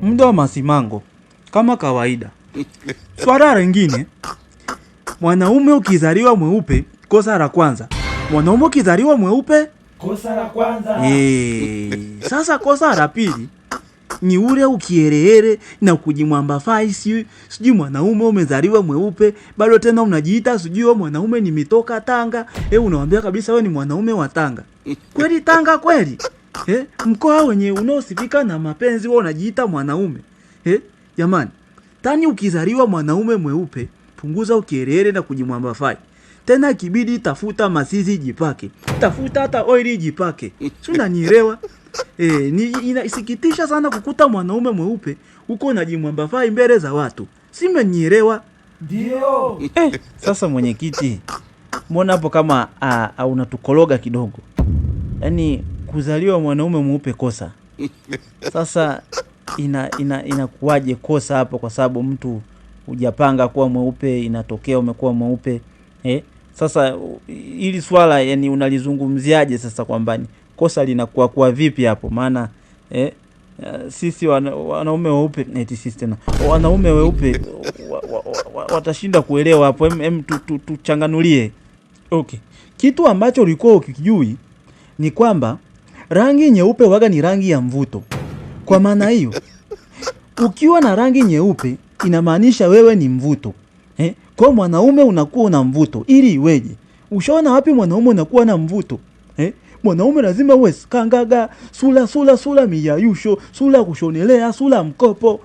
Muda wa masimango kama kawaida. Swala lingine, mwanaume ukizaliwa mweupe, kosa la kwanza. Mwanaume ukizaliwa mweupe, kosa la kwanza. Sasa kosa la pili ni ule ukiherehere na kujimwamba faisi. Sijui mwanaume umezaliwa mweupe, bado tena unajiita sijui mwanaume nimetoka Tanga. Unawambia kabisa wewe ni mwanaume wa Tanga. Kweli Tanga kweli? Mkoa wenye unaosifika na mapenzi wewe unajiita mwanaume. Jamani, tani ukizaliwa mwanaume mweupe, punguza ukiherehere na kujimwamba fai. Tena kibidi tafuta masizi jipake. Tafuta hata oili jipake. Si unanielewa? Inasikitisha sana kukuta mwanaume mweupe uko unajimwamba fai mbele za watu. Si mmenielewa? Ndio. Sasa mwenyekiti, mbona hapo kama unatukologa kidogo? Yaani kuzaliwa mwanaume mweupe kosa. Sasa inakuwaje kosa hapo kwa sababu mtu hujapanga kuwa mweupe inatokea umekuwa mweupe? Sasa ili swala yani unalizungumziaje sasa kwamba kosa linakuwa kwa vipi hapo? Maana sisi wanaume weupe wanaume weupe watashinda kuelewa hapo. Tuchanganulie. Okay. Kitu ambacho ulikuwa ukijui ni kwamba rangi nyeupe waga ni rangi ya mvuto. Kwa maana hiyo, ukiwa na rangi nyeupe inamaanisha wewe ni mvuto. Kwa mwanaume unakuwa una mvuto. Ili iweje? Ushaona wapi mwanaume unakuwa na mvuto? Mwanaume lazima uwe kangaga, sula miyayusho, sula kushonelea, sula mkopo.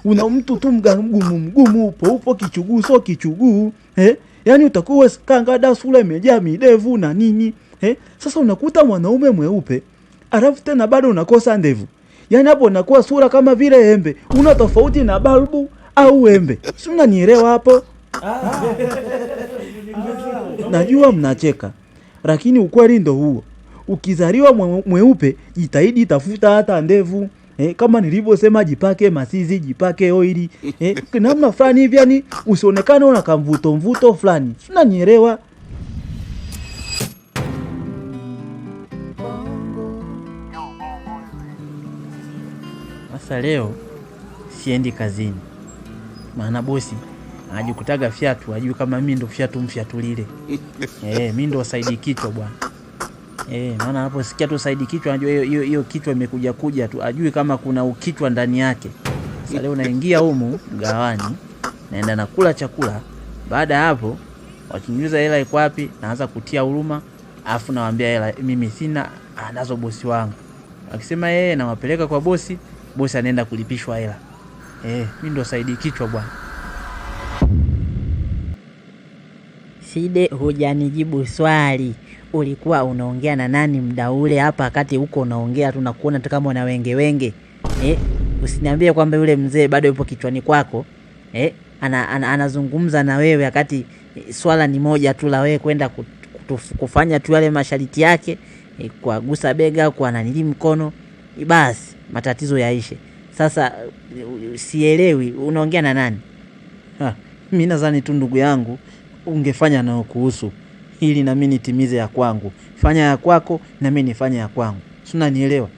Una mtu tu mgumu, upo kichuguu, so kichuguu. Yaani utakuwa kangada, sula imejaa midevu na nini. Sasa unakuta mwanaume mweupe, alafu tena bado unakosa ndevu. Yaani hapo unakuwa sura kama vile embe. Una tofauti na balbu au embe. Si unanielewa hapo? Najua mnacheka, lakini ukweli ndo huo. Ukizaliwa mweupe, jitahidi tafuta hata ndevu. Kama nilivyosema, jipake masizi, jipake oili. Namna fulani hivi, yani usionekane una kamvuto fulani. Si unanielewa? Sasa leo siendi kazini. Maana bosi anajikutaga fiatu, ajui kama mimi ndo fiatu mfiatulile. Mimi ndo saidi kichwa bwana. Maana hapo sikia tu saidi kichwa, anajua hiyo kichwa imekuja tu, ajui kama kuna ukichwa ndani yake. Sasa leo naingia humu mgawani, naenda nakula chakula. Baada hapo wakiniuliza hela iko wapi, naanza kutia huruma, afu nawaambia hela mimi sina, anazo bosi wangu. Akisema nawapeleka kwa bosi, bosi anaenda kulipishwa hela. Mimi ndo saidi kichwa bwana. Side, hujanijibu swali. Ulikuwa unaongea na nani muda ule hapa? Wakati huko unaongea tunakuona tu kama una wenge. Usiniambie kwamba yule mzee bado yupo kichwani kwako. Anazungumza na wewe wakati swala ni moja tu la wewe kwenda kufanya tu yale masharti yake, kuagusa bega, kwa nanili mkono, basi matatizo yaishe. Sasa sielewi unaongea na nani? Mimi nadhani tu ndugu yangu ungefanya nao kuhusu ili na mimi nitimize ya kwangu. Fanya ya kwako na mimi nifanye ya kwangu. Si unanielewa?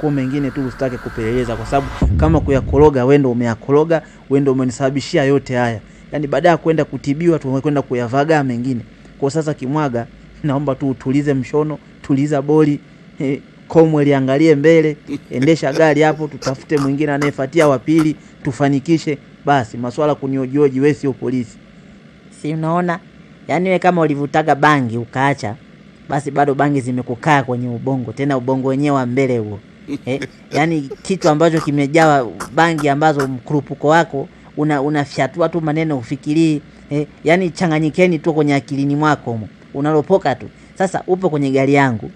Kwa mengine tu usitake kupeleleza, kwa sababu kama kuyakoroga wewe ndio umeyakoroga, wewe ndio umenisababishia yote haya. Yaani baada ya kwenda kutibiwa tumekwenda kuyavaga mengine. Kwa sasa kimwaga, naomba tu utulize mshono, tuliza boli, komwe liangalie mbele, endesha gari hapo, tutafute mwingine anayefuatia wa pili, tufanikishe. Basi maswala kuniojoji, wewe sio polisi. Si unaona? Yaani wewe kama ulivutaga bangi ukaacha, basi bado bangi zimekukaa kwenye ubongo, tena ubongo wenyewe wa mbele huo. Yaani kitu ambacho kimejawa bangi ambazo mkurupuko wako unafyatua tu maneno ufikirii. Yaani changanyikeni tu kwenye akilini mwako huko. Unalopoka tu. Sasa upo kwenye gari yangu.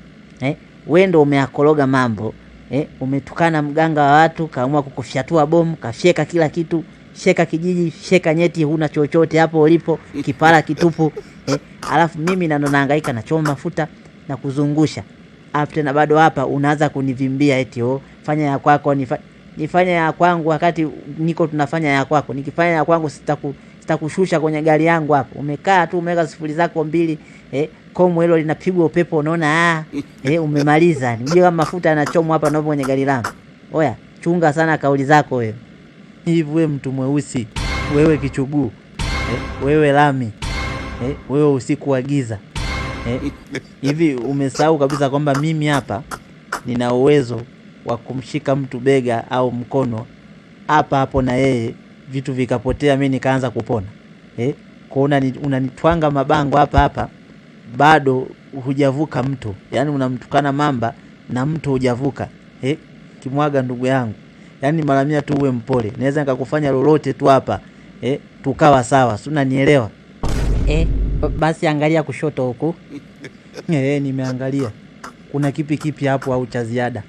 Wewe ndio umeakoroga mambo. Umetukana mganga wa watu, kaamua kukufyatua bomu, kafyeka kila kitu. Sheka kijiji, sheka nyeti, huna chochote hapo ulipo, kipara kitupu. Alafu mimi ndo nahangaika na choma mafuta na kuzungusha. Alafu tena bado hapa unaanza kunivimbia eti fanya ya kwako, nifanya ya kwangu wakati niko tunafanya ya kwako. Nikifanya ya kwangu sitakushusha kwenye gari yangu hapo. Umekaa tu umeweka sifuri zako mbili, komo hilo linapigwa upepo, unaona umemaliza. Nijue kama mafuta yanachomwa hapa na kwenye gari langu. Oya, chunga sana kauli zako wewe. Hivi wewe mtu mweusi, wewe kichuguu, wewe lami, wewe usiku wa giza, hivi umesahau kabisa kwamba mimi hapa nina uwezo wa kumshika mtu bega au mkono hapa hapo na yeye vitu vikapotea, mimi nikaanza kupona? Kwa unanitwanga mabango hapa hapa, bado hujavuka mto. Yaani unamtukana mamba na mto hujavuka. Kimwaga ndugu yangu, yaani mara mia tu uwe mpole, naweza nikakufanya lolote tu hapa, tukawa sawa. Si unanielewa? Basi angalia kushoto huku. Nimeangalia. Kuna kipi hapo au cha ziada?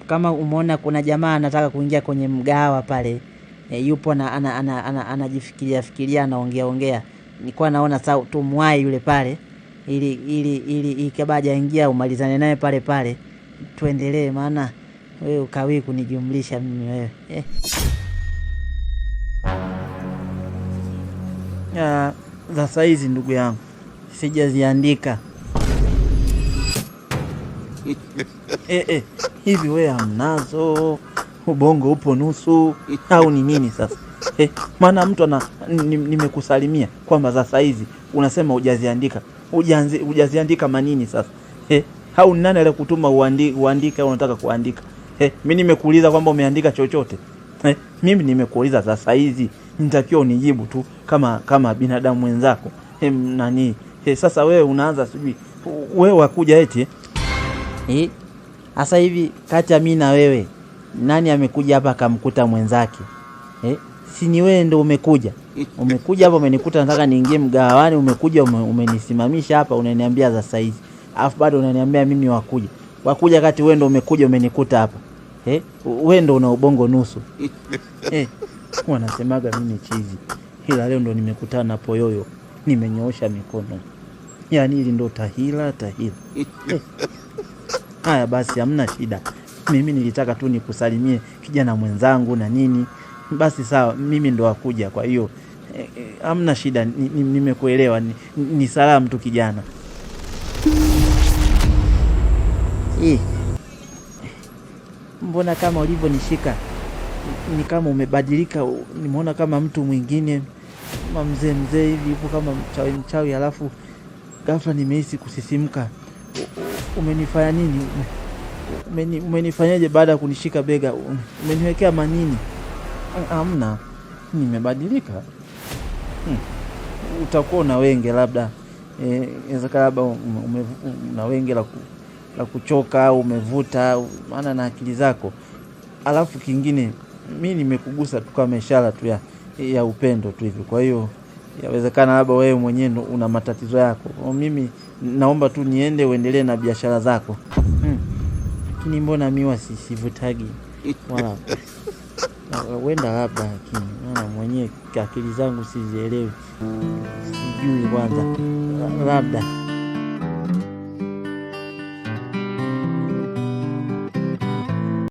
Kama umeona kuna jamaa anataka kuingia kwenye mgahawa pale, yupo na anajifikiria anaongea. Nilikuwa naona sasa tumwai yule pale ili kabaja ingia umalizane naye pale tuendelee, maana wewe ukawii kunijumlisha mimi wewe. Za saizi ndugu yangu sijaziandika. Hivi wewe hamnazo? Ubongo upo nusu au ni nini sasa? Maana mtu nimekusalimia kwamba za saizi unasema hujaziandika. Hujaziandika manini sasa? Au nani ale kutuma uandike au unataka kuandika? Mimi nimekuuliza kwamba umeandika chochote? Mimi nimekuuliza za saizi, nitakiwa unijibu tu kama binadamu wenzako. Nani? Sasa wewe unaanza sijui wewe wakuja eti sasa hivi kati ya mimi na wewe nani amekuja hapa akamkuta mwenzake? Si ni wewe ndio umekuja hapa umenikuta nataka niingie mgawani, umekuja umenisimamisha hapa, unaniambia za saizi, alafu bado unaniambia mimi wakuja kati wewe ndio umekuja umenikuta hapa. Wewe ndio una ubongo nusu. Wanasemaga mimi chizi, ila leo ndo nimekutana na poyoyo, nimenyoosha mikono. Yaani hili ndo tahila. Haya basi, hamna shida. Mimi nilitaka tu nikusalimie kijana mwenzangu na nini. Basi sawa, mimi ndo wakuja, kwa hiyo hamna shida, nimekuelewa. Ni salamu tu kijana. Mbona kama ulivyonishika ni kama umebadilika, nimeona kama mtu mwingine, kama mzee hivi, yupo kama mchawi, alafu ghafla nimehisi kusisimka. Umenifanya nini? Umenifanyaje baada ya kunishika bega? Umeniwekea manini? Hamna, nimebadilika. Utakuwa una wenge labda, inawezekana labda una wenge la kuchoka au umevuta, maana na akili zako. Alafu kingine, mimi nimekugusa tu kama ishara tu ya upendo tu hivi. Kwa hiyo yawezekana labda wewe mwenyewe una matatizo yako. Mimi naomba tu niende uendelee na biashara zako. Lakini mbona miwa sivutagi wala wenda labda, lakini maana mwenyewe akili zangu sizielewi. Sijui kwanza labda